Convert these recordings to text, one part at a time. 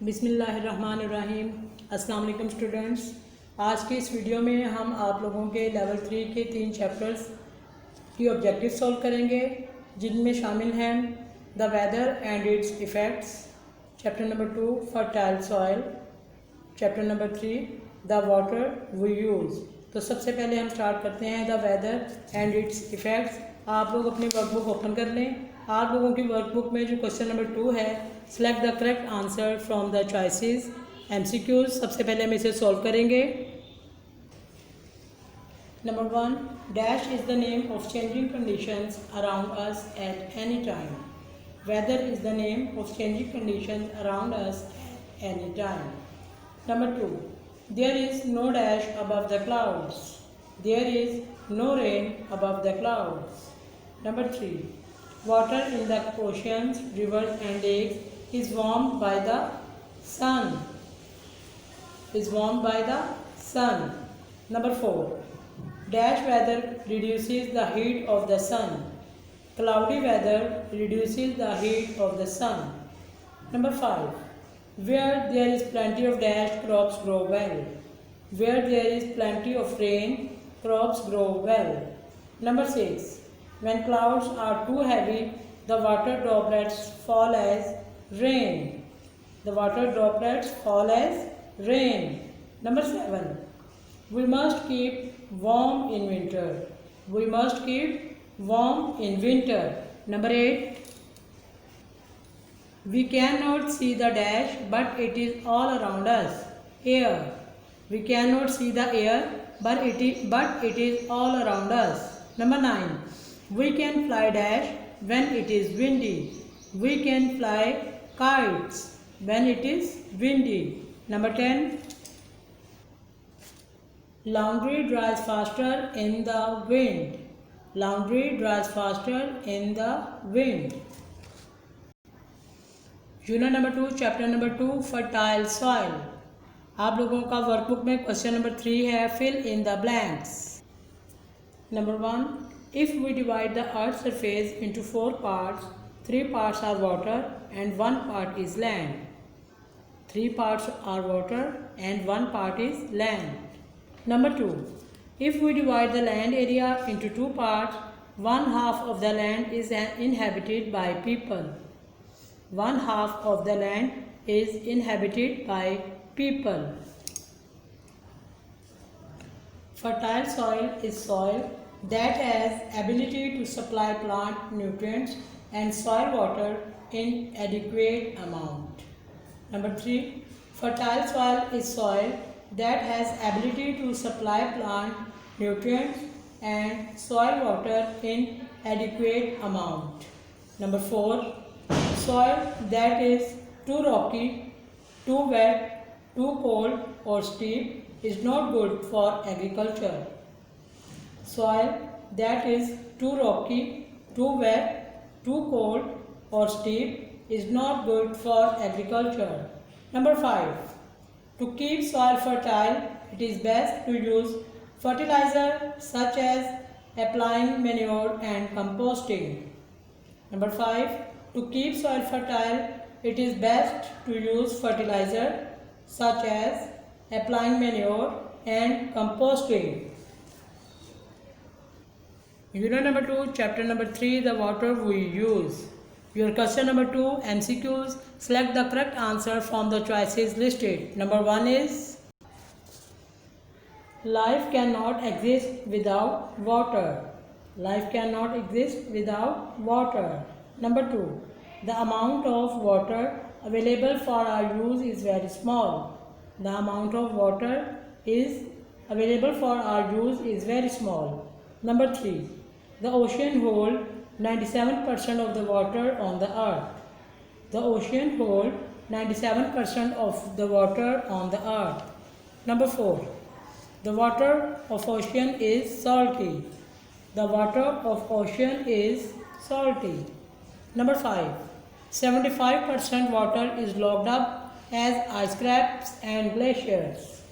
बिस्मिल्लाहिर्रहमानिर्रहीम। अस्सलाम वालेकुम स्टूडेंट्स। आज की इस वीडियो में हम आप लोगों के लेवल 3 के 3 चैप्टर्स की ऑब्जेक्टिव सॉल्व करेंगे, जिनमें शामिल हैं the weather and its effects, chapter number 2 fertile soil, chapter number 3 the water we use. तो सबसे पहले हम स्टार्ट करते हैं the weather and its effects. आप लोग अपनी वर्कबुक ओपन कर लें। आप लोगों की वर्कबुक में जो क्वेश्चन नंबर 2 है, select the correct answer from the choices MCQs। सबसे पहले हम इसे सॉल्व करेंगे। Number 1, dash is the name of changing conditions around us at any time. Weather is the name of changing conditions around us at any time. Number 2, there is no dash above the clouds. There is no rain above the clouds. Number 3, water in the oceans, rivers and lakes is warmed by the sun. Is warmed by the sun. Number 4, dash weather reduces the heat of the sun. Cloudy weather reduces the heat of the sun. Number 5, where there is plenty of dash, crops grow well. Where there is plenty of rain, crops grow well. Number 6, when clouds are too heavy, the water droplets fall as rain. The water droplets fall as rain. Number 7, we must keep warm in winter. We must keep warm in winter. Number 8, we cannot see the dash, but it is all around us. Air. We cannot see the air, but it is all around us. Number 9, we can fly dash when it is windy. We can fly kites when it is windy. Number 10, laundry dries faster in the wind. Laundry dries faster in the wind. Unit number 2 chapter number 2 fertile soil. आप लोगों का workbook में question number 3 है, fill in the blanks. Number 1, if we divide the earth surface into 4 parts, 3 parts are water and 1 part is land. 3 parts are water and 1 part is land. Number 2, if we divide the land area into 2 parts, 1 half of the land is inhabited by people. 1 half of the land is inhabited by people. Fertile soil is soil that has ability to supply plant nutrients and soil water in adequate amount. Number 3, fertile soil is soil that has ability to supply plant nutrients and soil water in adequate amount. Number 4, soil that is too rocky, too wet, too cold or steep is not good for agriculture. Soil that is too rocky, too wet, too cold or steep is not good for agriculture. Number 5, to keep soil fertile, it is best to use fertilizer such as applying manure and composting. Number 5, to keep soil fertile, it is best to use fertilizer such as applying manure and composting. Unit number 2, chapter number 3, the water we use. Your question number 2, MCQs. Select the correct answer from the choices listed. Number 1 is, life cannot exist without water. Life cannot exist without water. Number 2, the amount of water available for our use is very small. The amount of water is available for our use is very small. Number 3, the ocean holds 97% of the water on the earth. The ocean holds 97% of the water on the earth. Number 4, the water of ocean is salty. The water of ocean is salty. Number 5, 75% water is locked up as ice caps and glaciers.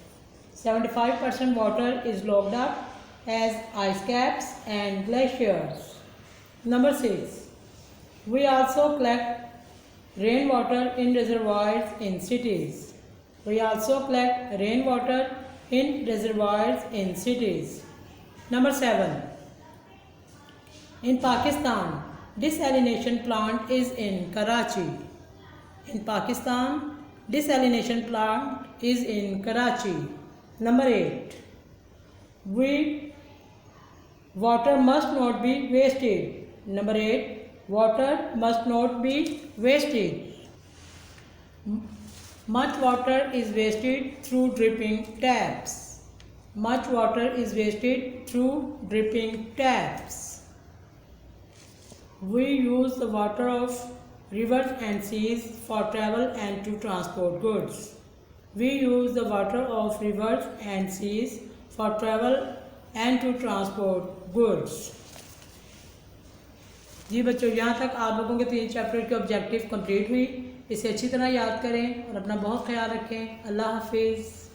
75% water is locked up as ice caps and glaciers. Number 6, we also collect rainwater in reservoirs in cities. We also collect rainwater in reservoirs in cities. Number 7. In Pakistan, desalination plant is in Karachi. In Pakistan, desalination plant is in Karachi. Number 8. Water must not be wasted. Number 8. Water must not be wasted. Much water is wasted through dripping taps. Much water is wasted through dripping taps. We use the water of rivers and seas for travel and to transport goods. We use the water of rivers and seas for travel and to transport goods. जी बच्चों, यहाँ तक आप लोगों के 3 chapter के objective complete हुई। इसे अच्छी तरह याद करें और अपना बहुत ख्याल रखें। अल्लाह हाफिज़।